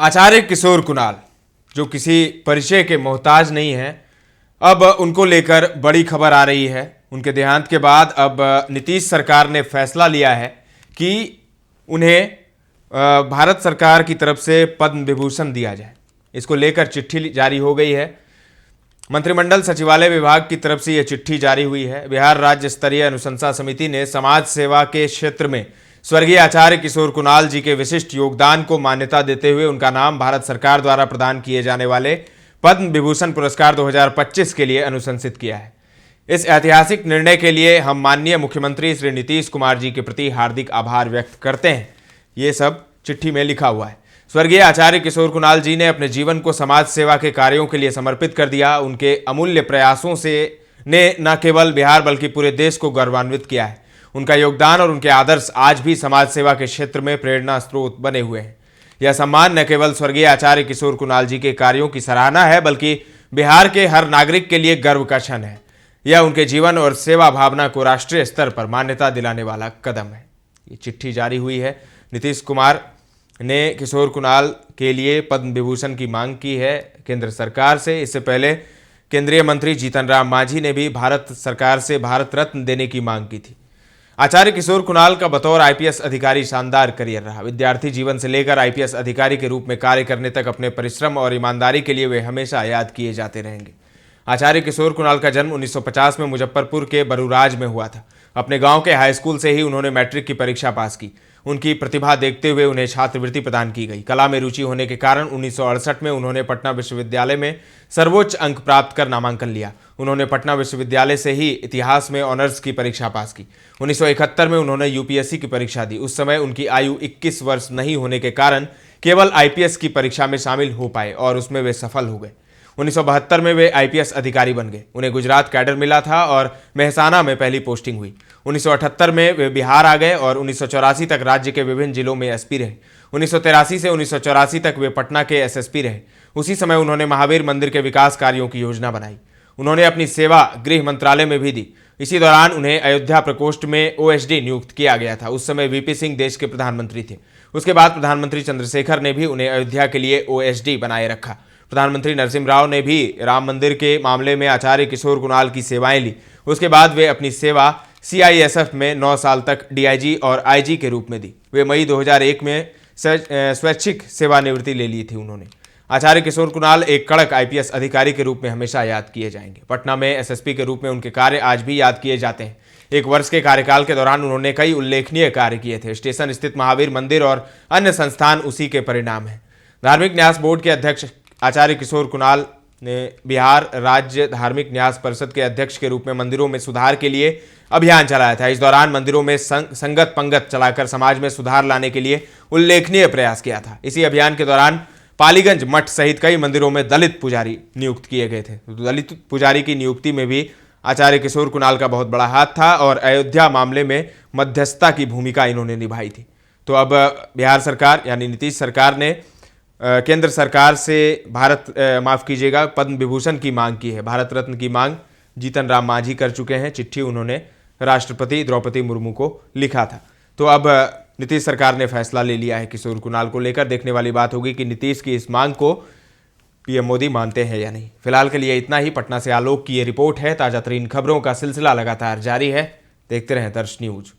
आचार्य किशोर कुणाल जो किसी परिचय के मोहताज नहीं हैं, अब उनको लेकर बड़ी खबर आ रही है। उनके देहांत के बाद अब नीतीश सरकार ने फैसला लिया है कि उन्हें भारत सरकार की तरफ से पद्म विभूषण दिया जाए। इसको लेकर चिट्ठी जारी हो गई है। मंत्रिमंडल सचिवालय विभाग की तरफ से यह चिट्ठी जारी हुई है। बिहार राज्य स्तरीय अनुशंसा समिति ने समाज सेवा के क्षेत्र में स्वर्गीय आचार्य किशोर कुणाल जी के विशिष्ट योगदान को मान्यता देते हुए उनका नाम भारत सरकार द्वारा प्रदान किए जाने वाले पद्म विभूषण पुरस्कार 2025 के लिए अनुशंसित किया है। इस ऐतिहासिक निर्णय के लिए हम माननीय मुख्यमंत्री श्री नीतीश कुमार जी के प्रति हार्दिक आभार व्यक्त करते हैं। ये सब चिट्ठी में लिखा हुआ है। स्वर्गीय आचार्य किशोर कुणाल जी ने अपने जीवन को समाज सेवा के कार्यों के लिए समर्पित कर दिया। उनके अमूल्य प्रयासों से ने न केवल बिहार बल्कि पूरे देश को गौरवान्वित किया है। उनका योगदान और उनके आदर्श आज भी समाज सेवा के क्षेत्र में प्रेरणा स्रोत बने हुए हैं। यह सम्मान न केवल स्वर्गीय आचार्य किशोर कुणाल जी के कार्यों की सराहना है बल्कि बिहार के हर नागरिक के लिए गर्व का क्षण है। यह उनके जीवन और सेवा भावना को राष्ट्रीय स्तर पर मान्यता दिलाने वाला कदम है। ये चिट्ठी जारी हुई है। नीतीश कुमार ने किशोर कुणाल के लिए पद्म विभूषण की मांग की है केंद्र सरकार से। इससे पहले केंद्रीय मंत्री जीतन राम मांझी ने भी भारत सरकार से भारत रत्न देने की मांग की थी। आचार्य किशोर कुणाल का बतौर आईपीएस अधिकारी शानदार करियर रहा। विद्यार्थी जीवन से लेकर आईपीएस अधिकारी के रूप में कार्य करने तक अपने परिश्रम और ईमानदारी के लिए वे हमेशा याद किए जाते रहेंगे। आचार्य किशोर कुणाल का जन्म 1950 में मुजफ्फरपुर के बरूराज में हुआ था। अपने गांव के हाई स्कूल से ही उन्होंने मैट्रिक की परीक्षा पास की। उनकी प्रतिभा देखते हुए उन्हें छात्रवृत्ति प्रदान की गई। कला में रुचि होने के कारण 1968 में उन्होंने पटना विश्वविद्यालय में सर्वोच्च अंक प्राप्त कर नामांकन लिया। उन्होंने पटना विश्वविद्यालय से ही इतिहास में ऑनर्स की परीक्षा पास की। 1971 में उन्होंने यूपीएससी की परीक्षा दी। उस समय उनकी आयु 21 वर्ष नहीं होने के कारण केवल आईपीएस की परीक्षा में शामिल हो पाए और उसमें वे सफल हो गए। 1972 में वे आईपीएस अधिकारी बन गए। उन्हें गुजरात कैडर मिला था और मेहसाना में पहली पोस्टिंग हुई। 1978 में वे बिहार आ गए और 1984 तक राज्य के विभिन्न जिलों में एसपी रहे। 1983 से 1984 तक वे पटना के एसएसपी रहे। उसी समय उन्होंने महावीर मंदिर के विकास कार्यों की योजना बनाई। उन्होंने अपनी सेवा गृह मंत्रालय में भी दी। इसी दौरान उन्हें अयोध्या प्रकोष्ठ में ओएसडी नियुक्त किया गया था। उस समय वीपी सिंह देश के प्रधानमंत्री थे। उसके बाद प्रधानमंत्री चंद्रशेखर ने भी उन्हें अयोध्या के लिए ओएसडी बनाए रखा। प्रधानमंत्री नरसिम्हा राव ने भी राम मंदिर के मामले में आचार्य किशोर कुणाल की सेवाएं ली। उसके बाद वे अपनी सेवा सीआईएसएफ में 9 साल तक डीआईजी और आईजी के रूप में दी। वे मई 2001 में स्वैच्छिक सेवानिवृत्ति ले ली थी। उन्होंने आचार्य किशोर कुणाल एक कड़क आईपीएस अधिकारी के रूप में हमेशा याद किए जाएंगे। पटना में एसएसपी के रूप में उनके कार्य आज भी याद किए जाते हैं। 1 वर्ष के कार्यकाल के दौरान उन्होंने कई उल्लेखनीय कार्य किए थे। स्टेशन स्थित महावीर मंदिर और अन्य संस्थान उसी के परिणाम हैं। धार्मिक न्यास बोर्ड के अध्यक्ष आचार्य किशोर कुणाल ने बिहार राज्य धार्मिक न्यास परिषद के अध्यक्ष के रूप में मंदिरों में सुधार के लिए अभियान चलाया था। इस दौरान मंदिरों में संगत पंगत चलाकर समाज में सुधार लाने के लिए उल्लेखनीय प्रयास किया था। इसी अभियान के दौरान पालीगंज मठ सहित कई मंदिरों में दलित पुजारी नियुक्त किए गए थे। दलित पुजारी की नियुक्ति में भी आचार्य किशोर कुणाल का बहुत बड़ा हाथ था और अयोध्या मामले में मध्यस्थता की भूमिका इन्होंने निभाई थी। तो अब बिहार सरकार यानी नीतीश सरकार ने केंद्र सरकार से पद्म विभूषण की मांग की है। भारत रत्न की मांग जीतन राम मांझी कर चुके हैं। चिट्ठी उन्होंने राष्ट्रपति द्रौपदी मुर्मू को लिखा था। तो अब नीतीश सरकार ने फैसला ले लिया है किशोर कुणाल को लेकर। देखने वाली बात होगी कि नीतीश की इस मांग को पीएम मोदी मानते हैं या नहीं। फिलहाल के लिए इतना ही। पटना से आलोक की ये रिपोर्ट है। ताजा तरीन खबरों का सिलसिला लगातार जारी है। देखते रहें दर्श न्यूज।